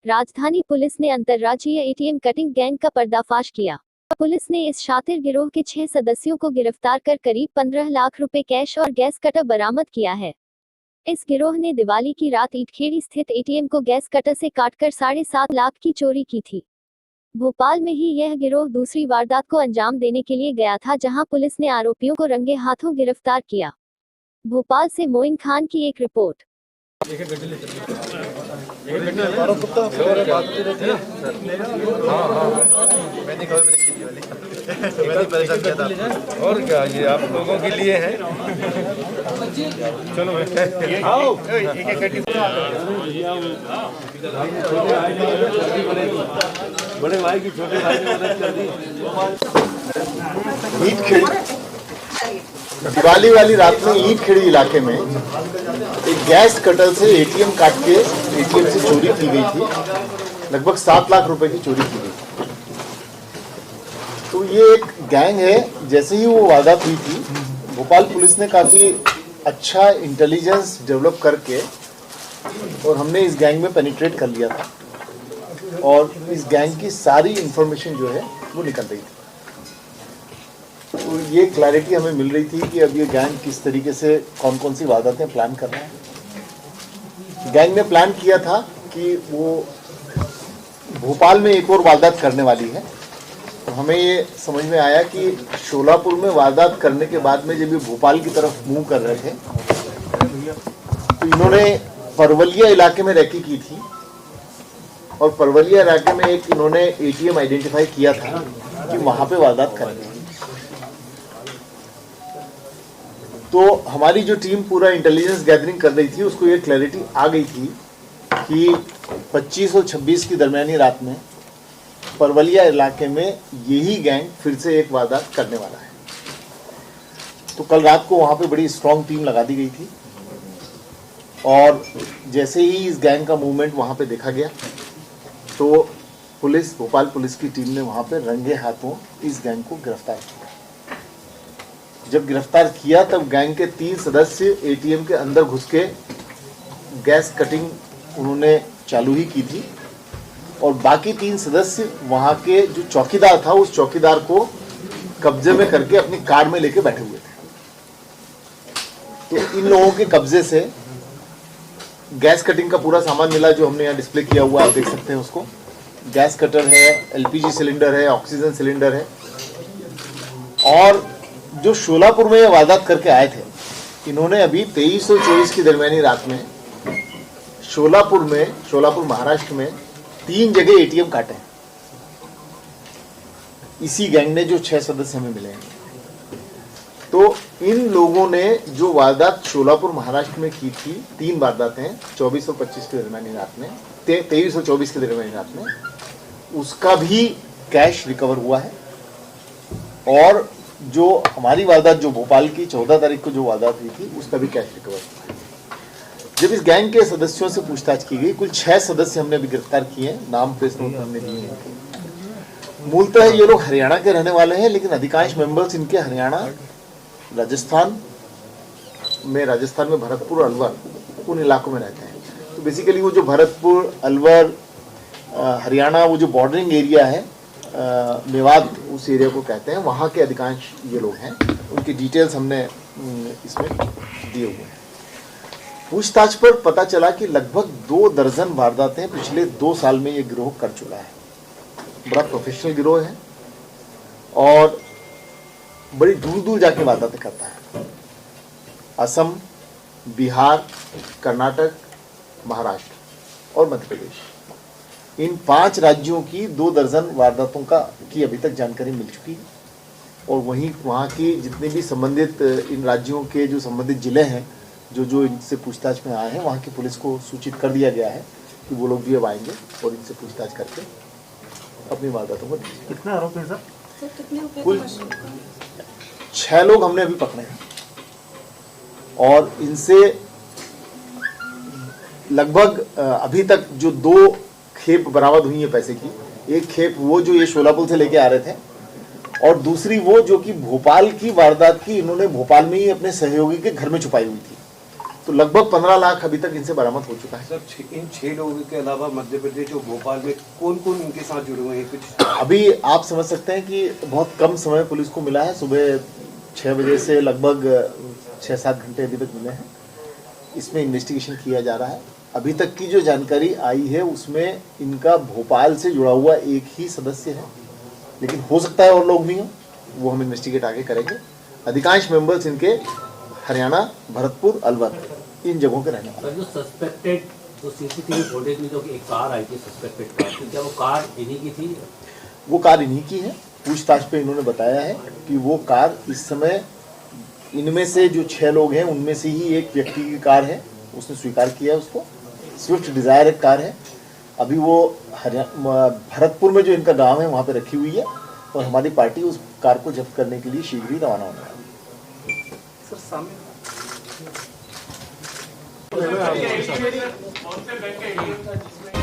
राजधानी पुलिस ने अंतर्राज्यीय एटीएम कटिंग गैंग का पर्दाफाश किया। पुलिस ने इस शातिर गिरोह के 6 सदस्यों को गिरफ्तार कर करीब 15 लाख रुपए कैश और गैस कटर बरामद किया है। इस गिरोह ने दिवाली की रात ईटखेड़ी स्थित एटीएम को गैस कटर से काटकर 7.5 लाख की चोरी की थी। भोपाल में ही यह गिरोह दूसरी वारदात को अंजाम देने के लिए गया था, जहां पुलिस ने आरोपियों को रंगे हाथों गिरफ्तार किया। भोपाल से मोइन खान की एक रिपोर्ट। और क्या ये आप लोगों के लिए है। चलो आओ बड़े भाई की छोटे भाई की मदद कर दी। दिवाली वाली रात में ईटखेड़ी इलाके में एक गैस कटर से एटीएम काट के एटीएम से चोरी की गई थी। लगभग 7 लाख रुपए की चोरी की गई थी। तो ये एक गैंग है। जैसे ही वो वारदात हुई थी, भोपाल पुलिस ने काफ़ी अच्छा इंटेलिजेंस डेवलप करके और हमने इस गैंग में पेनिट्रेट कर लिया था और इस गैंग की सारी इंफॉर्मेशन जो है वो निकल रही थी। तो ये क्लैरिटी हमें मिल रही थी कि अब ये गैंग किस तरीके से कौन कौन सी वारदातें प्लान कर रहे हैं। गैंग ने प्लान किया था कि वो भोपाल में एक और वारदात करने वाली है। तो हमें ये समझ में आया कि शोलापुर में वारदात करने के बाद में जब ये भोपाल की तरफ मूव कर रहे थे तो इन्होंने परवलिया इलाके में रैकी की थी और परवलिया इलाके में एक इन्होंने एटीएम आइडेंटिफाई किया था कि वहाँ पे वारदात करेंगे। तो हमारी जो टीम पूरा इंटेलिजेंस गैदरिंग कर रही थी, उसको ये क्लैरिटी आ गई थी कि 25 और 26 की दरमियानी रात में परवलिया इलाके में यही गैंग फिर से एक वारदात करने वाला है। तो कल रात को वहाँ पे बड़ी स्ट्रांग टीम लगा दी गई थी और जैसे ही इस गैंग का मूवमेंट वहाँ पे देखा गया तो पुलिस, भोपाल पुलिस की टीम ने वहाँ पे रंगे हाथों इस गैंग को गिरफ्तार किया। जब गिरफ्तार किया तब गैंग के 3 सदस्य एटीएम के अंदर घुस के गैस कटिंग उन्होंने चालू ही की थी और बाकी 3 सदस्य वहाँ के जो चौकीदार था उस चौकीदार को कब्जे में करके अपनी कार में लेके बैठे हुए थे। तो इन लोगों के कब्जे से गैस कटिंग का पूरा सामान मिला, जो हमने यहाँ डिस्प्ले किया हुआ आप देख सकते हैं उसको। गैस कटर है, एलपीजी सिलेंडर है, ऑक्सीजन सिलेंडर है। और जो शोलापुर में ये वारदात करके आए थे, इन्होंने अभी 23 और 24 की दरमियानी रात में शोलापुर महाराष्ट्र में 3 जगह एटीएम काटे हैं। इसी गैंग ने जो 6 सदस्य हमें मिले हैं। तो इन लोगों ने जो वारदात शोलापुर महाराष्ट्र में की थी, 3 वारदातें 24 और 25 की दरमियानी रात में, 23 और 24 की दरमियानी रात में, उसका भी कैश रिकवर हुआ है। और जो हमारी वारदात जो भोपाल की 14 तारीख को जो वारदात हुई थी, उसका भी कैश रिकवर हुआ है। जब इस गैंग के सदस्यों से पूछताछ की गई, कुल 6 सदस्य हमने अभी गिरफ्तार किए हैं, नाम प्रेस नोट हमने दिए हैं। मूलतः ये लोग हरियाणा के रहने वाले हैं, लेकिन अधिकांश मेंबर्स इनके हरियाणा, राजस्थान में भरतपुर, अलवर, उन इलाकों में रहते हैं। तो बेसिकली वो जो भरतपुर, अलवर, हरियाणा, वो जो बॉर्डरिंग एरिया है, मेवात उस एरिया को कहते हैं, वहाँ के अधिकांश ये लोग हैं। उनकी डिटेल्स हमने इसमें दिए हुए हैं। पूछताछ पर पता चला कि लगभग 2 दर्जन वारदातें पिछले 2 साल में ये गिरोह कर चुका है। बड़ा प्रोफेशनल गिरोह है और बड़ी दूर दूर जाके वारदातें करता है। असम, बिहार, कर्नाटक, महाराष्ट्र और मध्य प्रदेश, इन 5 राज्यों की 2 दर्जन वारदातों की अभी तक जानकारी मिल चुकी है। और वहाँ की जितने भी संबंधित इन राज्यों के जो संबंधित जिले हैं, जो इनसे पूछताछ में आए हैं, वहाँ की पुलिस को सूचित कर दिया गया है कि वो लोग भी अब आएंगे और इनसे पूछताछ करके अपनी वारदातों को। कितने आरोपी हैं सर? कुल 6 लोग हमने अभी पकड़े हैं और इनसे लगभग अभी तक जो 2 खेप बरामद हुई है पैसे की। एक खेप वो जो ये शोलापुर से लेके आ रहे थे और दूसरी वो जो कि भोपाल की वारदात की इन्होंने भोपाल में ही अपने सहयोगी के घर में छुपाई हुई थी। तो लगभग 15 लाख अभी तक इनसे बरामद हो चुका है। सर इन 6 लोगों के अलावा मध्य प्रदेश और भोपाल में कौन कौन इनके साथ जुड़े हुए हैं कुछ? अभी आप समझ सकते हैं कि बहुत कम समय पुलिस को मिला है। सुबह 6 बजे से लगभग 6-7 घंटे अभी तक मिले हैं। इसमें इन्वेस्टिगेशन किया जा रहा है। अभी तक की जो जानकारी आई है उसमें इनका भोपाल से जुड़ा हुआ एक ही सदस्य है, लेकिन हो सकता है और लोग भी हों, वो हम इन्वेस्टिगेट आगे करेंगे। अधिकांश मेंबर्स इनके हरियाणा, भरतपुर, अलवर इन जगहों के रहने वाले। जो सस्पेक्टेड जो सीसीटीवी फुटेज में जो एक कार आई थी सस्पेक्टेड कार, तो क्या वो कार इन्हीं की थी? वो कार इन्हीं की है। पूछताछ पे इन्होंने बताया है कि वो कार इस समय इनमें से जो 6 लोग हैं उनमें से ही एक व्यक्ति की कार है। उसने स्वीकार किया है उसको। स्विफ्ट डिजायर एक कार है। अभी वो भरतपुर में जो इनका गांव है वहाँ पे रखी हुई है और हमारी पार्टी उस कार को जब्त करने के लिए शीघ्र ही रवाना होने वाली है। सर सामने कौन से बैंक का एटीएम था जिसमें